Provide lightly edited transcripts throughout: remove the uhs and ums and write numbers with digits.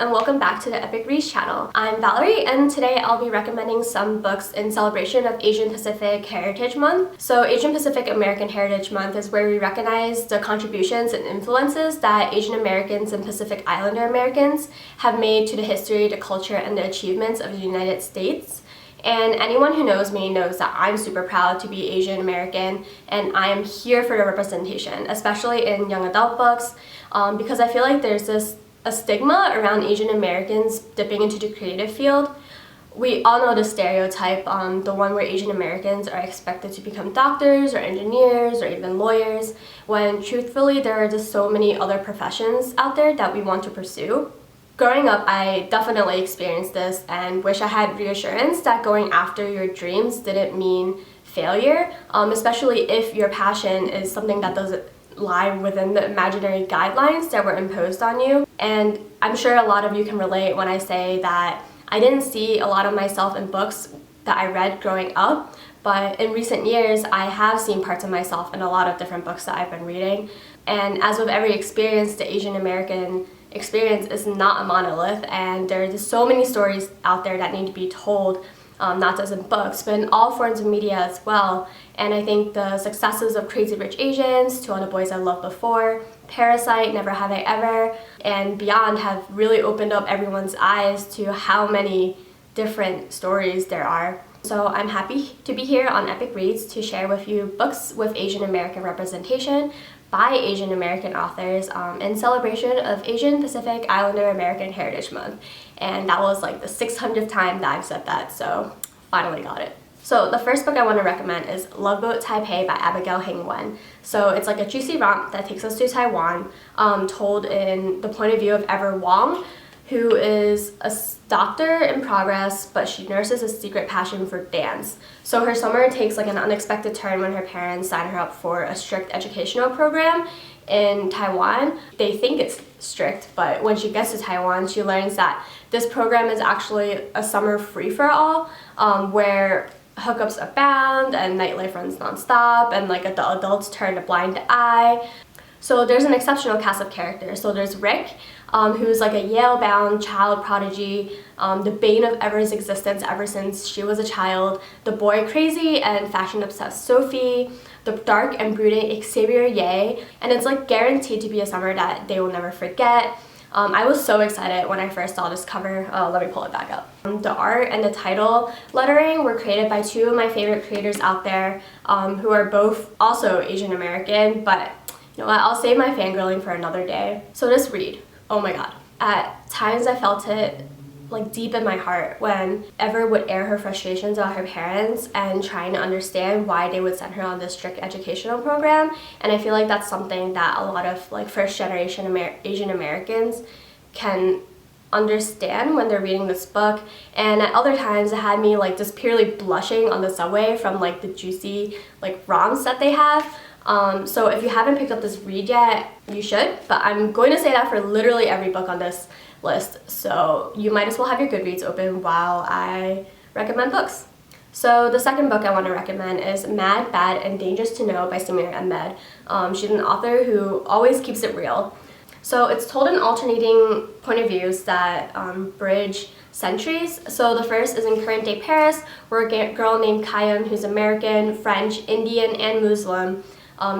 and welcome back to the Epic Reads channel. I'm Valerie, and today I'll be recommending some books in celebration of Asian Pacific Heritage Month. So Asian Pacific American Heritage Month is where we recognize the contributions and influences that Asian Americans and Pacific Islander Americans have made to the history, the culture, and the achievements of the United States. And anyone who knows me knows that I'm super proud to be Asian American, and I am here for the representation, especially in young adult books, because I feel like there's a stigma around Asian Americans dipping into the creative field. We all know the stereotype, the one where Asian Americans are expected to become doctors or engineers or even lawyers, when truthfully there are just so many other professions out there that we want to pursue. Growing up, I definitely experienced this and wish I had reassurance that going after your dreams didn't mean failure, especially if your passion is something that doesn't lie within the imaginary guidelines that were imposed on you. And I'm sure a lot of you can relate when I say that I didn't see a lot of myself in books that I read growing up, but in recent years I have seen parts of myself in a lot of different books that I've been reading. And as with every experience, the Asian American experience is not a monolith, and there are just so many stories out there that need to be told, not just in books, but in all forms of media as well. And I think the successes of Crazy Rich Asians, To All the Boys I Loved Before, Parasite, Never Have I Ever, and beyond have really opened up everyone's eyes to how many different stories there are. So I'm happy to be here on Epic Reads to share with you books with Asian American representation by Asian American authors in celebration of Asian Pacific Islander American Heritage Month. And that was like the 600th time that I've said that, so finally got it. So the first book I want to recommend is Love Boat Taipei by Abigail Hing Wen. So it's like a juicy romp that takes us to Taiwan, told in the point of view of Ever Wong, who is a doctor in progress, but she nurses a secret passion for dance. So her summer takes like an unexpected turn when her parents sign her up for a strict educational program in Taiwan. They think it's strict, but when she gets to Taiwan, she learns that this program is actually a summer free-for-all, where hookups abound and nightlife runs nonstop, and like the adults turn a blind eye. So there's an exceptional cast of characters. So there's Rick, who's like a Yale-bound child prodigy, the bane of Ever's existence ever since she was a child, the boy crazy and fashion-obsessed Sophie, the dark and brooding Xavier Ye, and it's like guaranteed to be a summer that they will never forget. I was so excited when I first saw this cover. Let me pull it back up. The art and the title lettering were created by two of my favorite creators out there, who are both also Asian American, but you know what, I'll save my fangirling for another day. So this read, oh my god. At times I felt it like deep in my heart when Ever would air her frustrations about her parents and trying to understand why they would send her on this strict educational program. And I feel like that's something that a lot of like first generation Asian Americans can understand when they're reading this book. And at other times it had me like just purely blushing on the subway from like the juicy like romps that they have. So if you haven't picked up this read yet, you should, but I'm going to say that for literally every book on this list, so you might as well have your Goodreads open while I recommend books. So the second book I want to recommend is Mad, Bad, and Dangerous to Know by Samir Ahmed. She's an author who always keeps it real. So it's told in alternating point of views that bridge centuries. So the first is in current day Paris, where a girl named Kayam, who's American, French, Indian, and Muslim,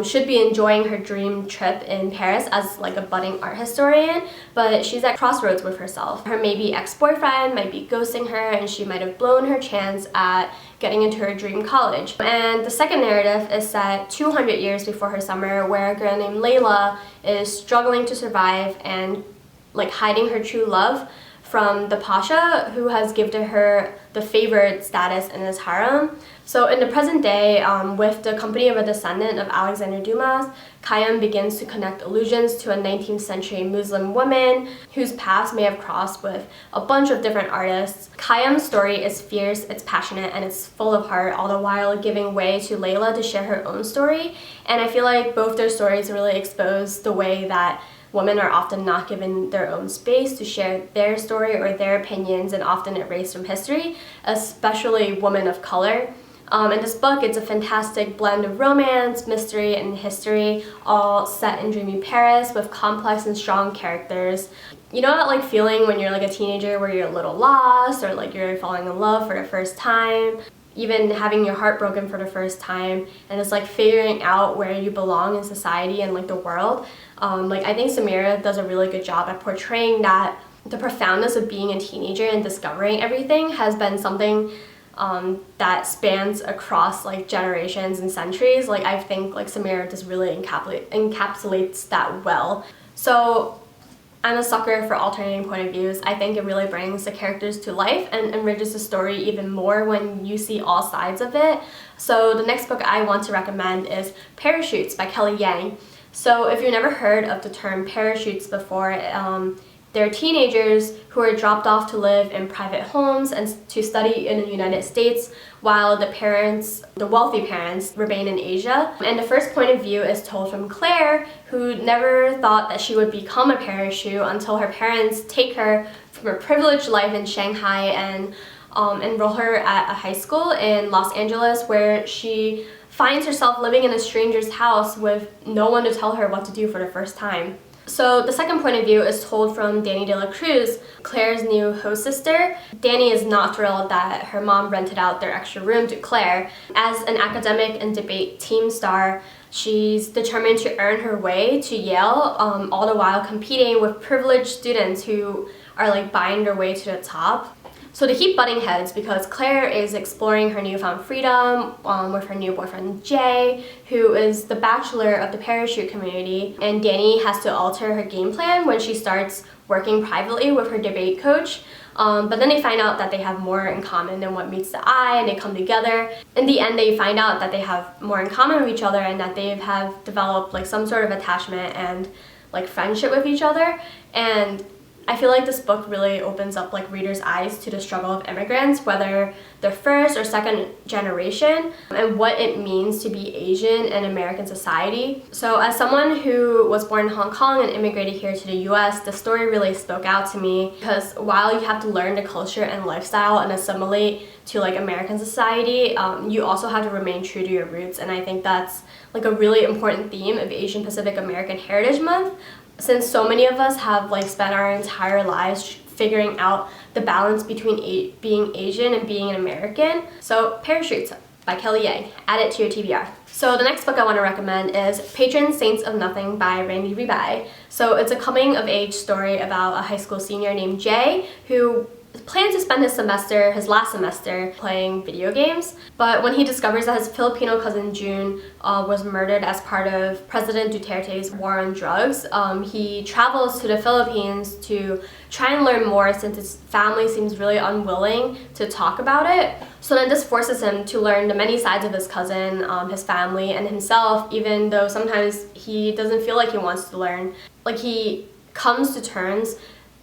should be enjoying her dream trip in Paris as like a budding art historian, but she's at crossroads with herself. Her maybe ex-boyfriend might be ghosting her, and she might have blown her chance at getting into her dream college. And the second narrative is set 200 years before her summer, where a girl named Layla is struggling to survive and like hiding her true love from the Pasha, who has gifted her the favored status in his harem. So in the present day, with the company of a descendant of Alexander Dumas, Kayam begins to connect allusions to a 19th century Muslim woman whose paths may have crossed with a bunch of different artists. Kayam's story is fierce, it's passionate, and it's full of heart, all the while giving way to Layla to share her own story. And I feel like both their stories really expose the way that women are often not given their own space to share their story or their opinions, and often erased from history, especially women of color. In this book, it's a fantastic blend of romance, mystery, and history, all set in dreamy Paris with complex and strong characters. You know that like feeling when you're like a teenager where you're a little lost, or like you're falling in love for the first time, even having your heart broken for the first time, and it's like figuring out where you belong in society and like the world. Like I think Samira does a really good job at portraying that the profoundness of being a teenager and discovering everything has been something that spans across like generations and centuries. Like I think like Samira just really encapsulates that well. So I'm a sucker for alternating point of views. I think it really brings the characters to life and enriches the story even more when you see all sides of it. So the next book I want to recommend is Parachutes by Kelly Yang. So if you've never heard of the term parachutes before, they're teenagers who are dropped off to live in private homes and to study in the United States while the wealthy parents, remain in Asia. And the first point of view is told from Claire, who never thought that she would become a parachute until her parents take her from a privileged life in Shanghai and enroll her at a high school in Los Angeles, where she finds herself living in a stranger's house with no one to tell her what to do for the first time. So the second point of view is told from Dani de la Cruz, Claire's new host sister. Dani is not thrilled that her mom rented out their extra room to Claire. As an academic and debate team star, she's determined to earn her way to Yale, all the while competing with privileged students who are like buying their way to the top. So they keep butting heads because Claire is exploring her newfound freedom with her new boyfriend Jay, who is the bachelor of the parachute community, and Dani has to alter her game plan when she starts working privately with her debate coach. But then they find out that they have more in common than what meets the eye, and they come together. In the end, they find out that they have more in common with each other and that they have developed like some sort of attachment and like friendship with each other. And I feel like this book really opens up like readers' eyes to the struggle of immigrants, whether they're first or second generation, and what it means to be Asian in American society. So as someone who was born in Hong Kong and immigrated here to the US, the story really spoke out to me because while you have to learn the culture and lifestyle and assimilate to like American society, you also have to remain true to your roots. And I think that's like a really important theme of Asian Pacific American Heritage Month, since so many of us have like spent our entire lives figuring out the balance between being Asian and being an American. So Parachutes by Kelly Yang, add it to your TBR. So the next book I want to recommend is Patron Saints of Nothing by Randy Rebai. So it's a coming of age story about a high school senior named Jay who plans to spend his last semester playing video games, but when he discovers that his Filipino cousin June was murdered as part of President Duterte's war on drugs, he travels to the Philippines to try and learn more since his family seems really unwilling to talk about it. So then this forces him to learn the many sides of his cousin, his family, and himself, even though sometimes he doesn't feel like he wants to learn. Like he comes to terms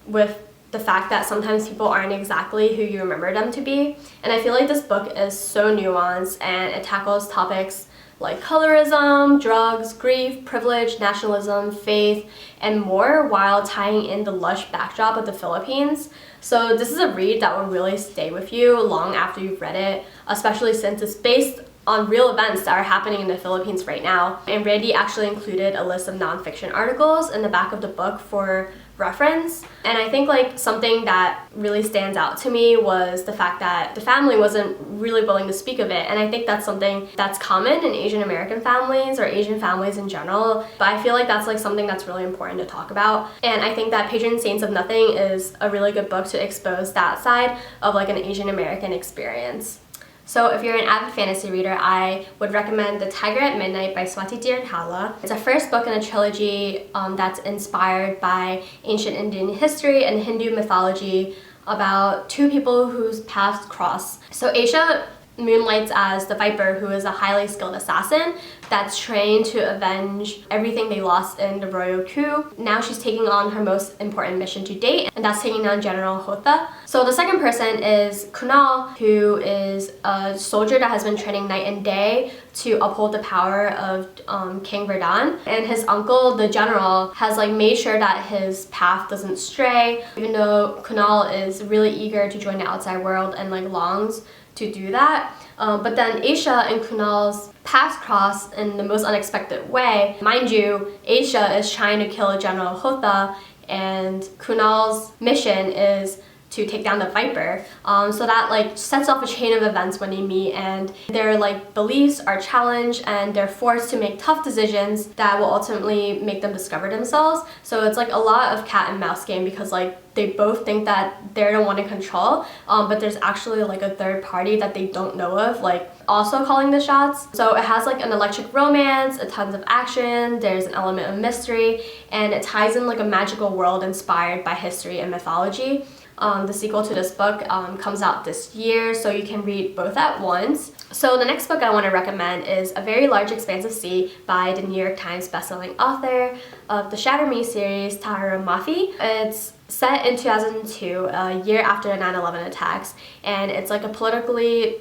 with the fact that sometimes people aren't exactly who you remember them to be. And I feel like this book is so nuanced and it tackles topics like colorism, drugs, grief, privilege, nationalism, faith, and more, while tying in the lush backdrop of the Philippines. So this is a read that will really stay with you long after you've read it, especially since it's based on real events that are happening in the Philippines right now. And Randy actually included a list of nonfiction articles in the back of the book for reference. And I think like something that really stands out to me was the fact that the family wasn't really willing to speak of it. And I think that's something that's common in Asian American families or Asian families in general. But I feel like that's like something that's really important to talk about. And I think that Patron Saints of Nothing is a really good book to expose that side of like an Asian American experience. So if you're an avid fantasy reader, I would recommend The Tiger at Midnight by Swati Tirthala. It's a first book in a trilogy that's inspired by ancient Indian history and Hindu mythology about two people whose paths cross. So Aisha moonlights as the Viper, who is a highly skilled assassin that's trained to avenge everything they lost in the royal coup. Now she's taking on her most important mission to date, and that's taking down General Hotha. So the second person is Kunal, who is a soldier that has been training night and day to uphold the power of King Verdun. And his uncle, the general, has like made sure that his path doesn't stray, even though Kunal is really eager to join the outside world and like longs to do that. But then Aisha and Kunal's paths cross in the most unexpected way. Mind you, Aisha is trying to kill General Hotha, and Kunal's mission is to take down the Viper. So that like sets off a chain of events when they meet, and their like beliefs are challenged and they're forced to make tough decisions that will ultimately make them discover themselves. So it's like a lot of cat and mouse game, because like they both think that they're the one in control, but there's actually like a third party that they don't know of, like also calling the shots. So it has like an electric romance, a tons of action, there's an element of mystery, and it ties in like a magical world inspired by history and mythology. The sequel to this book comes out this year, so you can read both at once. So the next book I want to recommend is A Very Large Expanse of Sea by the New York Times bestselling author of the Shatter Me series, Tahira Mafi. It's set in 2002, a year after the 9/11 attacks, and it's like a politically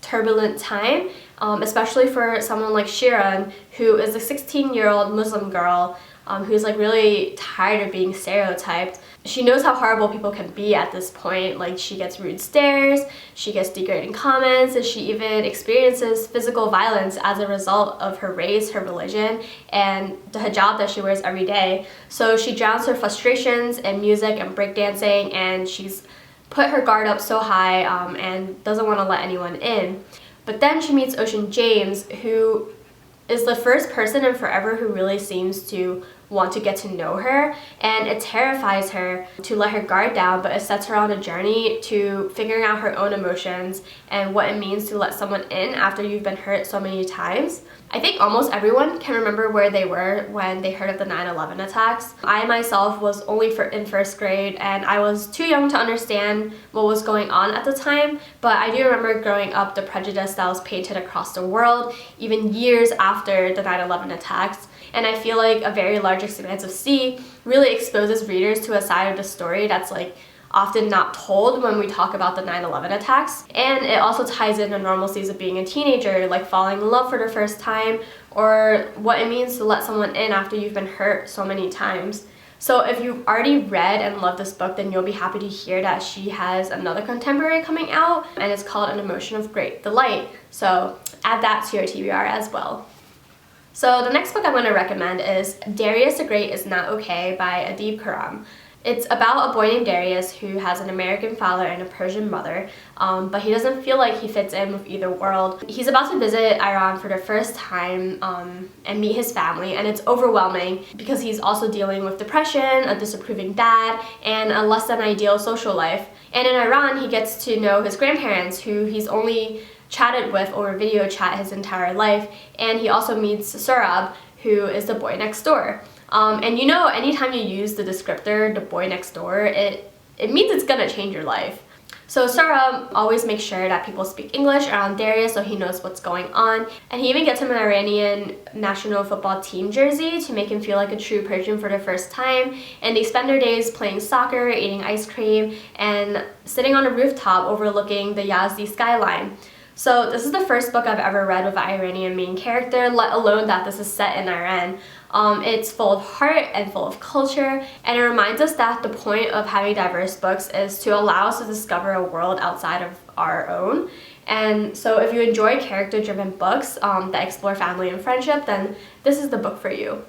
turbulent time, especially for someone like Shiran, who is a 16-year-old Muslim girl who's like really tired of being stereotyped. She knows how horrible people can be at this point. Like, she gets rude stares, she gets degrading comments, and she even experiences physical violence as a result of her race, her religion, and the hijab that she wears every day. So she drowns her frustrations in music and breakdancing, and she's put her guard up so high and doesn't want to let anyone in. But then she meets Ocean James, who is the first person in forever who really seems to want to get to know her, and it terrifies her to let her guard down, but it sets her on a journey to figuring out her own emotions and what it means to let someone in after you've been hurt so many times. I think almost everyone can remember where they were when they heard of the 9/11 attacks. I myself was only in first grade, and I was too young to understand what was going on at the time, but I do remember growing up the prejudice that was painted across the world, even years after the 9/11 attacks. And I feel like A Very Large Expanse of Sea really exposes readers to a side of the story that's like often not told when we talk about the 9/11 attacks. And it also ties in the normalcies of being a teenager, like falling in love for the first time, or what it means to let someone in after you've been hurt so many times. So if you've already read and loved this book, then you'll be happy to hear that she has another contemporary coming out, and it's called An Emotion of Great Delight. So add that to your TBR as well. So the next book I'm going to recommend is Darius the Great Is Not Okay by Adib Khorram. It's about a boy named Darius who has an American father and a Persian mother, but he doesn't feel like he fits in with either world. He's about to visit Iran for the first time and meet his family, and it's overwhelming because he's also dealing with depression, a disapproving dad, and a less than ideal social life. And in Iran, he gets to know his grandparents, who he's only chatted with over video chat his entire life, and he also meets Sohrab, who is the boy next door. And you know, anytime you use the descriptor, the boy next door, it means it's gonna change your life. So Sohrab always makes sure that people speak English around Darius so he knows what's going on, and he even gets him an Iranian national football team jersey to make him feel like a true Persian for the first time, and they spend their days playing soccer, eating ice cream, and sitting on a rooftop overlooking the Yazdi skyline. So this is the first book I've ever read with an Iranian main character, let alone that this is set in Iran. It's full of heart and full of culture, and it reminds us that the point of having diverse books is to allow us to discover a world outside of our own. And so if you enjoy character-driven books that explore family and friendship, then this is the book for you.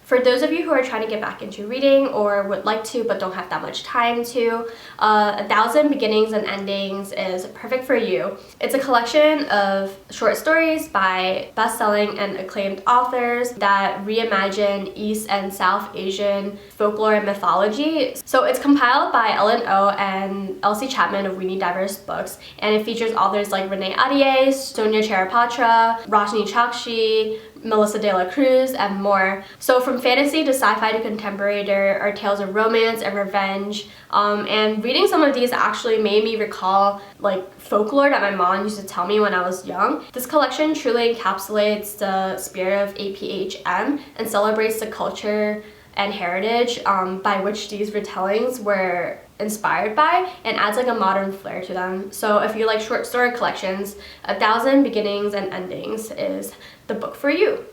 For those of you who are trying to get back into reading or would like to but don't have that much time to, 1,000 Beginnings and Endings is perfect for you. It's a collection of short stories by best-selling and acclaimed authors that reimagine East and South Asian folklore and mythology. So it's compiled by Ellen O and Elsie Chapman of We Need Diverse Books, and it features authors like Renee Adier, Sonia Charapatra, Rajni Chakshi, Melissa De La Cruz, and more. So from fantasy to sci-fi to contemporary, there are tales of romance and revenge, and reading some of these actually made me recall like folklore that my mom used to tell me when I was young. This collection truly encapsulates the spirit of APHM and celebrates the culture and heritage by which these retellings were inspired by, and adds like a modern flair to them. So if you like short story collections, 1,000 Beginnings and Endings is the book for you.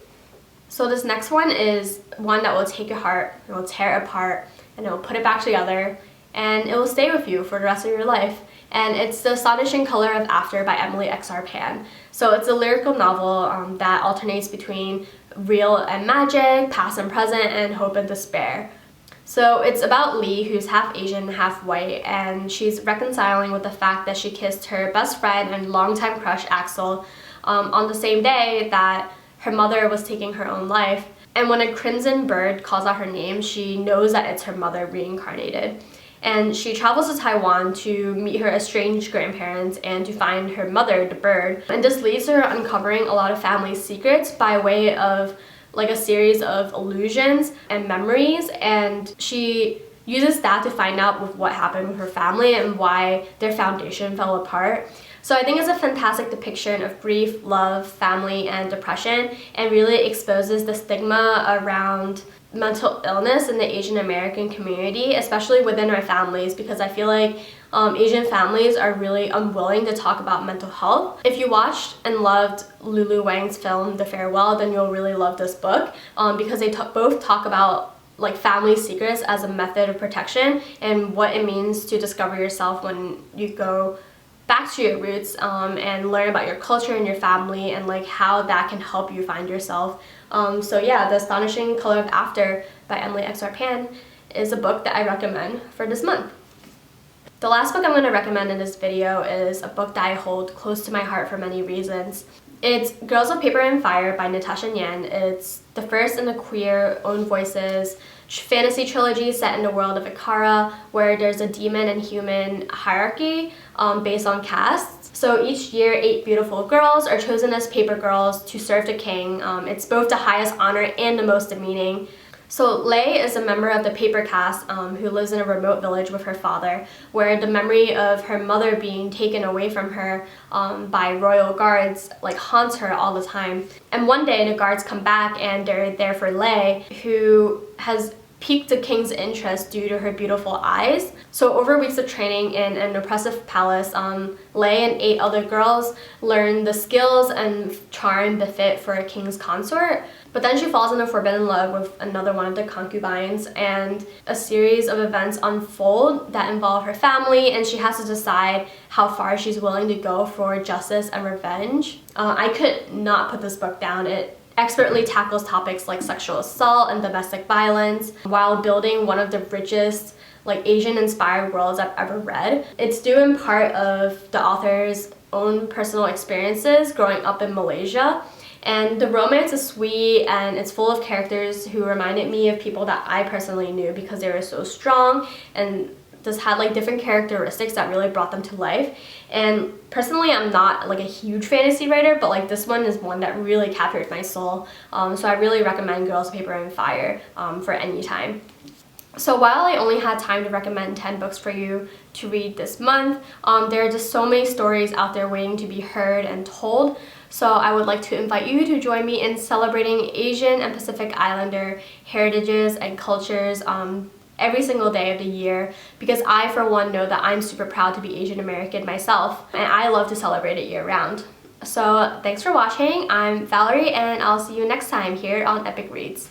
So this next one is one that will take your heart, it will tear it apart, and it will put it back together, and it will stay with you for the rest of your life. And it's The Astonishing Color of After by Emily X.R. Pan. So it's a lyrical novel that alternates between real and magic, past and present, and hope and despair. So it's about Lee, who's half Asian, half white, and she's reconciling with the fact that she kissed her best friend and longtime crush Axel on the same day that her mother was taking her own life. And when a crimson bird calls out her name, she knows that it's her mother reincarnated. And she travels to Taiwan to meet her estranged grandparents and to find her mother, the bird. And this leads to her uncovering a lot of family secrets by way of like a series of illusions and memories, and she uses that to find out with what happened with her family and why their foundation fell apart. So I think it's a fantastic depiction of grief, love, family, and depression, and really exposes the stigma around mental illness in the Asian American community, especially within our families, because I feel like Asian families are really unwilling to talk about mental health. If you watched and loved Lulu Wang's film The Farewell, then you'll really love this book because they both talk about like family secrets as a method of protection and what it means to discover yourself when you go back to your roots and learn about your culture and your family and like how that can help you find yourself. So yeah, The Astonishing Color of After by Emily X.R. Pan is a book that I recommend for this month. The last book I'm going to recommend in this video is a book that I hold close to my heart for many reasons. It's Girls of Paper and Fire by Natasha Ngan. It's the first in the queer Own Voices fantasy trilogy set in the world of Ikara, where there's a demon and human hierarchy based on castes. So each year, 8 beautiful girls are chosen as paper girls to serve the king. It's both the highest honor and the most demeaning. So Lei is a member of the paper caste who lives in a remote village with her father, where the memory of her mother being taken away from her by royal guards like haunts her all the time. And one day the guards come back and they're there for Lei, who has piqued the king's interest due to her beautiful eyes. So over weeks of training in an oppressive palace, Lei and 8 other girls learn the skills and charm befit for a king's consort. But then she falls into forbidden love with another one of the concubines, and a series of events unfold that involve her family, and she has to decide how far she's willing to go for justice and revenge. I could not put this book down. It expertly tackles topics like sexual assault and domestic violence while building one of the richest like Asian-inspired worlds I've ever read. It's due in part of the author's own personal experiences growing up in Malaysia. And the romance is sweet and it's full of characters who reminded me of people that I personally knew because they were so strong and just had like different characteristics that really brought them to life. And personally, I'm not like a huge fantasy writer, but like this one is one that really captured my soul. So I really recommend Girls, Paper, and Fire for any time. So while I only had time to recommend 10 books for you to read this month, there are just so many stories out there waiting to be heard and told. So I would like to invite you to join me in celebrating Asian and Pacific Islander heritages and cultures every single day of the year, because I, for one, know that I'm super proud to be Asian American myself, and I love to celebrate it year-round. So thanks for watching. I'm Valerie, and I'll see you next time here on Epic Reads.